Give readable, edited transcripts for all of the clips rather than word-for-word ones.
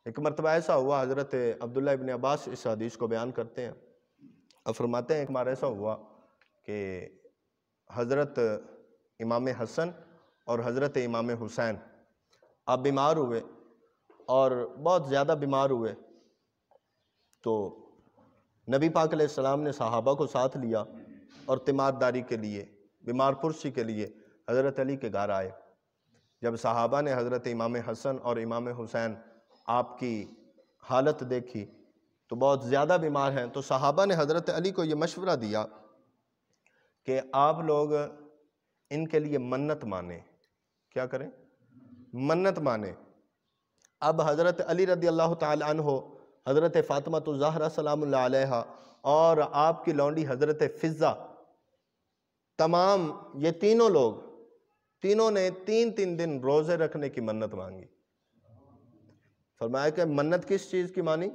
ایک مرتبہ ایسا ہوا، حضرت عبداللہ ابن عباس اس حدیث کو بیان کرتے ہیں اور فرماتے ہیں ایک بار ایسا ہوا کہ حضرت امام حسن اور حضرت امام حسین آپ بیمار ہوئے اور بہت زیادہ بیمار ہوئے، تو نبی پاک علیہ السلام نے صحابہ کو ساتھ لیا اور تیمارداری کے لیے، بیمار پرسی کے لیے حضرت علی کے گھر آئے۔ جب صحابہ نے حضرت امام حسن اور امام حسین آپ کی حالت دیکھی تو بہت زیادہ بیمار ہیں، تو صحابہ نے حضرت علی کو یہ مشورہ دیا کہ آپ لوگ ان کے لیے منت مانیں۔ کیا کریں؟ منت مانیں۔ اب حضرت علی رضی اللہ تعالی عنہ، حضرت فاطمہ الزہرا سلام اللہ علیہا اور آپ کی لونڈی حضرت فضہ، تمام یہ تینوں لوگ، تینوں نے 3 دن روزے رکھنے کی منت مانگی۔ فرمایا کہ منت کس چیز کی مانی؟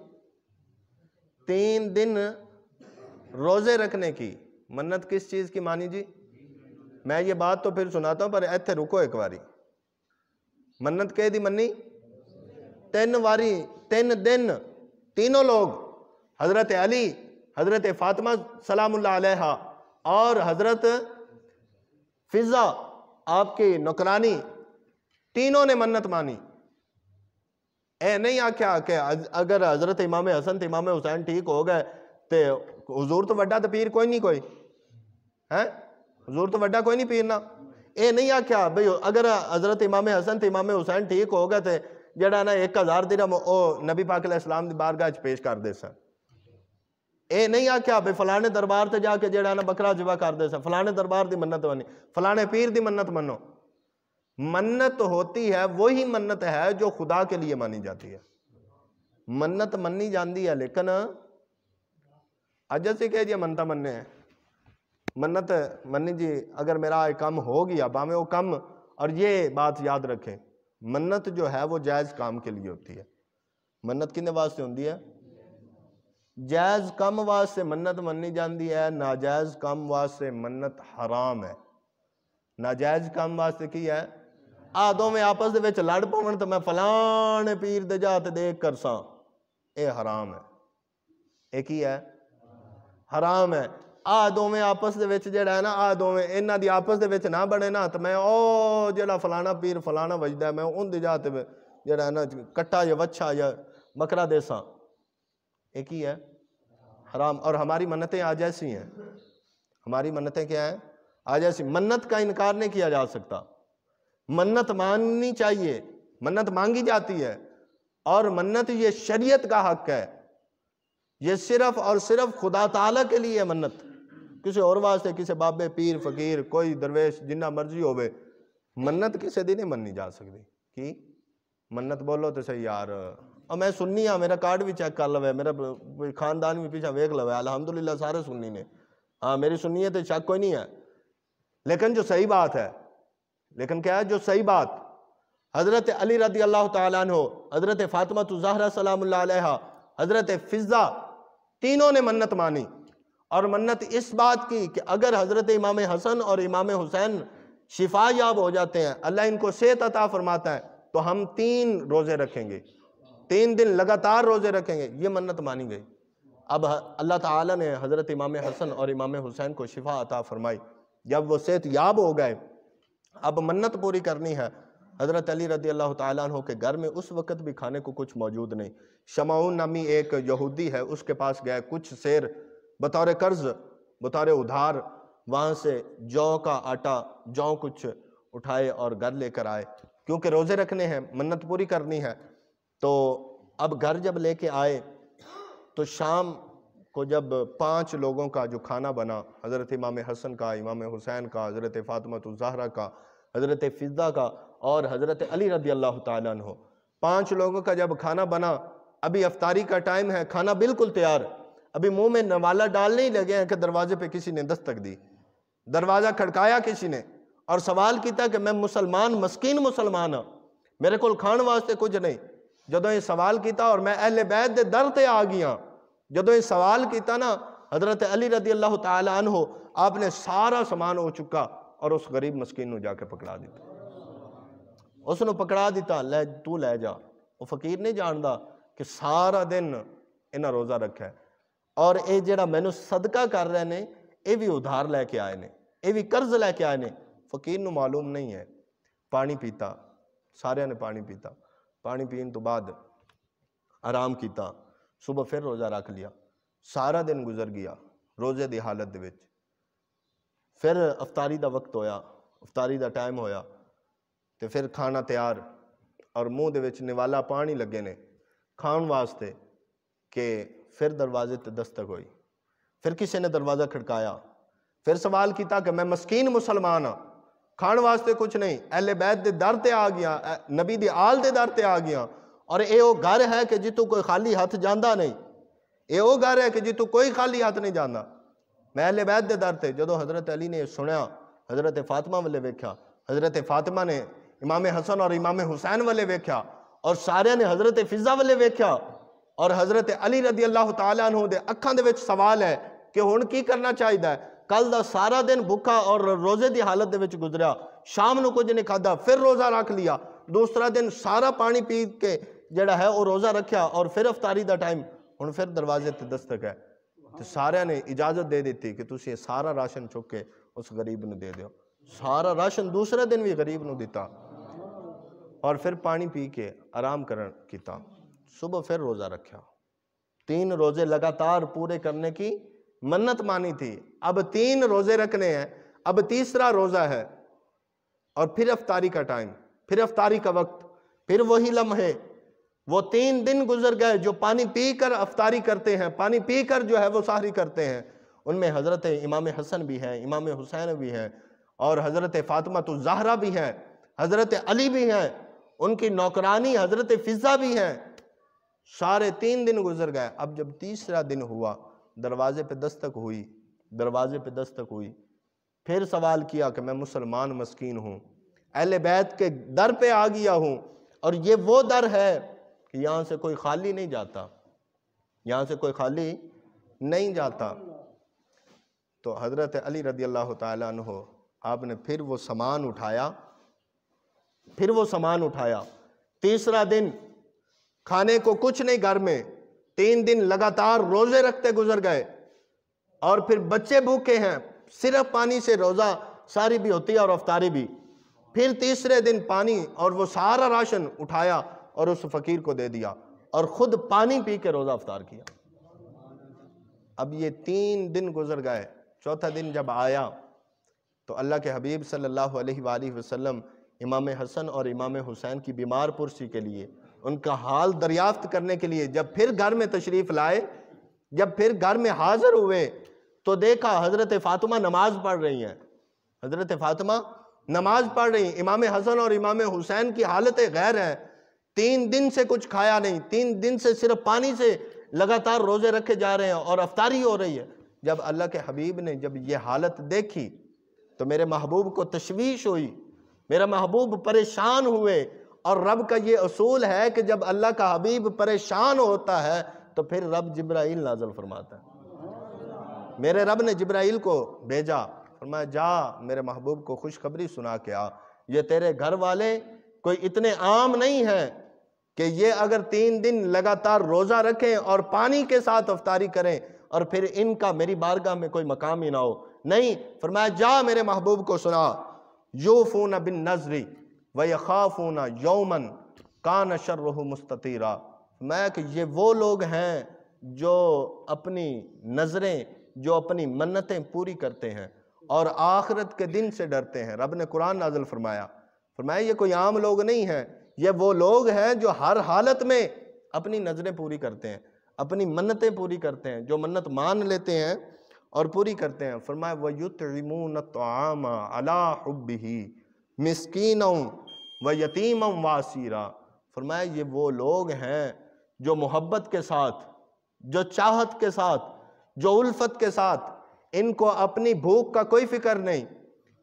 3 دن روزے رکھنے کی منت کس چیز کی مانی جی؟ میں یہ بات تو پھر سناتا ہوں، پر ایتھے رکو ایک واری۔ منت کہہ دی منی 3 واری، 3 دن تینوں لوگ، حضرت علی، حضرت فاطمہ سلام اللہ علیہا اور حضرت فضہ آپ کی نوکرانی، تینوں نے منت مانی۔ اے نہیں آکھیا کہ اگر حضرت امام حسن تے امام حسین ٹھیک ہو گئے تے حضور تو وڈا تے پیر کوئی نہیں کوئی ہے، حضور تو وڈا کوئی نہیں پیر نا۔ اے نہیں آکھیا بھئی اگر حضرت امام حسن تے امام حسین ٹھیک ہو گئے تے جڑا نا 1000 درہم او نبی پاک علیہ السلام دی بارگاہ وچ پیش کر دے سن۔ اے نہیں آکھیا بھئی فلانے دربار تے جا کے جڑا نا بکرا ذبح کر دے سن، فلانے دربار دی منت منی، فلانے پیر دی منت منو۔ منت ہوتی ہے وہی منت ہے جو خدا کے لیے مانی جاتی ہے۔ منت منی جاندی ہے لیکن اجت سے کہہ جی منتا مننے ہیں، منت منی جی اگر میرا ایک کام ہو گیا باہمیں وہ کم، اور یہ بات یاد رکھیں منت جو ہے وہ جائز کام کے لیے ہوتی ہے۔ منت کنے واسطے ہوندی ہے؟ جائز کام واسطے منت منی جاندی ہے، ناجائز کام واسطے منت حرام ہے۔ ناجائز کام واسطے کی ہے؟ دو میں آپس دے وچ لڑ پون تو میں فلانے پیر دے جا تے دیکھ کر ساں، اے حرام ہے۔ اے کی ہے؟ حرام ہے۔ دو میں آپس دے وچ جڑا ہے نا دو میں انہاں دی آپس دے وچ نہ بنے نا تو میں جڑا فلانا پیر فلانا وجدا ہے میں ان دے جا تے جڑا ہے نا کٹا یا وچھا یا بکرا دے ساں، اے کی ہے؟ حرام۔ اور ہماری منتیں آج ایسی ہیں، ہماری منتیں کیا ہیں؟ آج ایسی۔ منت کا انکار نہیں کیا جا سکتا، منت ماننی چاہیے، منت مانگی جاتی ہے، اور منت یہ شریعت کا حق ہے، یہ صرف اور صرف خدا تعالیٰ کے لیے منت، کسی اور واسطے کسی بابے پیر فقیر کوئی درویش جنہ مرضی ہوئے منت کسی دی نہیں مننی جا سکتی۔ کی منت بولو تو صحیح یار، اور میں سنی ہاں، میرا کارڈ بھی چیک کر لوے، میرا خاندان بھی پیچھے ویکھ لوے، الحمدللہ سارے سنی نے، ہاں میری سنیت ہے شک کوئی نہیں ہے، لیکن جو صحیح بات ہے، لیکن کیا ہے جو صحیح بات؟ حضرت علی رضی اللہ تعالیٰ عنہ، حضرت فاطمہ الزہرا سلام اللہ علیہا، حضرت فضہ، تینوں نے منت مانی، اور منت اس بات کی کہ اگر حضرت امام حسن اور امام حسین شفا یاب ہو جاتے ہیں، اللہ ان کو صحت عطا فرماتا ہے، تو ہم 3 روزے رکھیں گے، 3 دن لگاتار روزے رکھیں گے، یہ منت مانی گئی۔ اب اللہ تعالیٰ نے حضرت امام حسن اور امام حسین کو شفا عطا فرمائی، جب وہ صحت یاب ہو گئے اب منت پوری کرنی ہے۔ حضرت علی رضی اللہ تعالیٰ عنہ کے گھر میں اس وقت بھی کھانے کو کچھ موجود نہیں، شمعون نامی ایک یہودی ہے اس کے پاس گئے، کچھ سیر بطور قرض بطور ادھار وہاں سے جو کا آٹا جو کچھ اٹھائے اور گھر لے کر آئے، کیونکہ روزے رکھنے ہیں، منت پوری کرنی ہے۔ تو اب گھر جب لے کے آئے تو شام کو جب 5 لوگوں کا جو کھانا بنا، حضرت امام حسن کا، امام حسین کا، حضرت فاطمہ الزہرا کا، حضرت فضہ کا اور حضرت علی رضی اللہ تعالیٰ عنہ، 5 لوگوں کا جب کھانا بنا، ابھی افطاری کا ٹائم ہے، کھانا بالکل تیار، ابھی منہ میں نوالا ڈالنے ہی لگے ہیں کہ دروازے پہ کسی نے دستک دی، دروازہ کھڑکایا کسی نے اور سوال کیتا کہ میں مسلمان مسکین مسلمان ہاں، میرے کول کھان واسطے کچھ نہیں۔ جدوں یہ سوال کیتا اور میں اہل بیت دے در تے آ گیا، جدوں یہ سوال کیتا نا حضرت علی رضی اللہ تعالیٰ عنہ، آپ نے سارا سامان ہو چکا اور اس غریب مسکین نو جا کے پکڑا دیتا، اس نو پکڑا دیتا، لے تو لے جا۔ وہ فقیر نہیں جاندا کہ سارا دن انہاں روزہ رکھا ہے، اور اے جڑا مینوں صدقہ کر رہے نے اے بھی ادھار لے کے آئے نے، اے بھی قرض لے کے آئے نے۔ فقیر نو معلوم نہیں ہے، پانی پیتا، سارے نے پانی پیتا، پانی پین تو بعد آرام کیتا، صبح پھر روزہ رکھ لیا، سارا دن گزر گیا روزے دی حالت دے وچ۔ پھر افطاری دا وقت ہویا، افطاری دا ٹائم ہویا تے پھر کھانا تیار، اور منہ دے وچ نوالا پانی لگے نے کھان واسطے، کہ پھر دروازے تے دستک ہوئی، پھر کسی نے دروازہ کھڑکایا، پھر سوال کیتا کہ میں مسکین مسلمان ہاں، کھان واسطے کچھ نہیں، اہل بیت دے در تے آ گیا، نبی دی آل دے در تے آ گیا، اور اے او گھر ہے کہ جتوں کوئی خالی ہاتھ جاندا نہیں، اے او گھر ہے کہ جتوں کوئی خالی ہاتھ نہیں جاندا، میں اہل بیت دے در تے۔ جدو حضرت علی نے سنیا، حضرت فاطمہ والے ویکھیا، حضرت فاطمہ نے امام حسن اور امام حسین والے ویکھیا، اور سارے نے حضرت فضہ والے ویکھیا، اور حضرت علی رضی اللہ تعالیٰ عنہ دے اکھاں دے وچ سوال ہے کہ ہن کی کرنا چاہیے ہے؟ کل دا سارا دن بھوکا اور روزے دی حالت دے وچ گزریا، شام نو کچھ نہیں کھادا، پھر روزہ رکھ لیا، دوسرا دن سارا پانی پی کے جڑا ہے وہ روزہ رکھیا، اور پھر افطاری دا ٹائم، ہن پھر دروازے تے دستک ہے، تو سارے نے اجازت دے دیتی کہ تسی سارا راشن چک کے اس غریب نو دے دیو۔ سارا راشن دوسرے دن بھی غریب نو دیتا، اور پھر پانی پی کے آرام کرن کیتا، صبح پھر روزہ رکھیا۔ 3 روزے لگاتار پورے کرنے کی منت مانی تھی، اب 3 روزے رکھنے ہیں، اب تیسرا روزہ ہے، اور پھر افطاری کا ٹائم، پھر افطاری کا وقت، پھر وہی لمحے۔ وہ 3 دن گزر گئے جو پانی پی کر افطاری کرتے ہیں، پانی پی کر جو ہے وہ سحری کرتے ہیں، ان میں حضرت امام حسن بھی ہیں، امام حسین بھی ہیں، اور حضرت فاطمہ الزہرا بھی ہیں، حضرت علی بھی ہیں، ان کی نوکرانی حضرت فضہ بھی ہیں۔ سارے 3 دن گزر گئے، اب جب تیسرا دن ہوا، دروازے پہ دستک ہوئی، دروازے پہ دستک ہوئی، پھر سوال کیا کہ میں مسلمان مسکین ہوں، اہل بیت کے در پہ آ گیا ہوں، اور یہ وہ در ہے کہ یہاں سے کوئی خالی نہیں جاتا، یہاں سے کوئی خالی نہیں جاتا۔ تو حضرت علی رضی اللہ تعالیٰ عنہ آپ نے پھر وہ سامان اٹھایا، تیسرا دن کھانے کو کچھ نہیں گھر میں، 3 دن لگاتار روزے رکھتے گزر گئے، اور پھر بچے بھوکے ہیں، صرف پانی سے روزہ ساری بھی ہوتی ہے اور افطاری بھی، پھر تیسرے دن پانی اور وہ سارا راشن اٹھایا اور اس فقیر کو دے دیا، اور خود پانی پی کے روزہ افطار کیا۔ اب یہ 3 دن گزر گئے، چوتھا دن جب آیا تو اللہ کے حبیب صلی اللہ علیہ وآلہ وسلم امام حسن اور امام حسین کی بیمار پرسی کے لیے، ان کا حال دریافت کرنے کے لیے جب پھر گھر میں تشریف لائے، جب پھر گھر میں حاضر ہوئے، تو دیکھا حضرت فاطمہ نماز پڑھ رہی ہیں، حضرت فاطمہ نماز پڑھ رہی ہیں، امام حسن اور امام حسین کی حالت غیر ہے، 3 دن سے کچھ کھایا نہیں، 3 دن سے صرف پانی سے لگاتار روزے رکھے جا رہے ہیں اور افطاری ہو رہی ہے۔ جب اللہ کے حبیب نے جب یہ حالت دیکھی تو میرے محبوب کو تشویش ہوئی، میرا محبوب پریشان ہوئے، اور رب کا یہ اصول ہے کہ جب اللہ کا حبیب پریشان ہوتا ہے تو پھر رب جبرائیل نازل فرماتا ہے۔ میرے رب نے جبرائیل کو بھیجا، فرمایا جا میرے محبوب کو خوشخبری سنا کے آ، یہ تیرے گھر والے کوئی اتنے عام نہیں ہیں کہ یہ اگر 3 دن لگاتار روزہ رکھیں اور پانی کے ساتھ افطاری کریں اور پھر ان کا میری بارگاہ میں کوئی مقام ہی نہ ہو، نہیں، فرمایا جا میرے محبوب کو سنا، یوفون بالنذر ویخافون یوما کان شرہ مستطیرا، میں کہ یہ وہ لوگ ہیں جو اپنی نظریں، جو اپنی منتیں پوری کرتے ہیں اور آخرت کے دن سے ڈرتے ہیں۔ رب نے قرآن نازل فرمایا یہ کوئی عام لوگ نہیں ہیں، یہ وہ لوگ ہیں جو ہر حالت میں اپنی نظریں پوری کرتے ہیں، اپنی منتیں پوری کرتے ہیں، جو منت مان لیتے ہیں اور پوری کرتے ہیں۔ فرمایا وَيُطْعِمُونَ الطَّعَامَ عَلَىٰ حُبِّهِ مِسْكِينًا وَيَتِيمًا وَاسِيرًا، فرمایا یہ وہ لوگ ہیں جو محبت کے ساتھ، جو چاہت کے ساتھ، جو الفت کے ساتھ، ان کو اپنی بھوک کا کوئی فکر نہیں،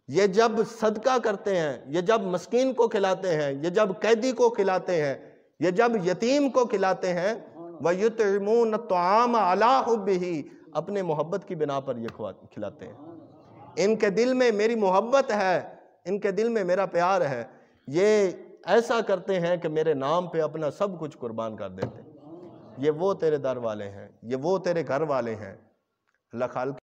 یہ جب صدقہ کرتے ہیں، یہ جب مسکین کو کھلاتے ہیں، یہ جب قیدی کو کھلاتے ہیں، یہ جب یتیم کو کھلاتے ہیں، وَيُطْعِمُونَ الطَّعَامَ عَلَىٰ حُبِّهِ، اپنے محبت کی بنا پر یہ کھلاتے ہیں، ان کے دل میں میری محبت ہے، ان کے دل میں میرا پیار ہے، یہ ایسا کرتے ہیں کہ میرے نام پہ اپنا سب کچھ قربان کر دیتے ہیں۔ یہ وہ تیرے در والے ہیں، یہ وہ تیرے گھر والے ہیں۔ اللہ خالق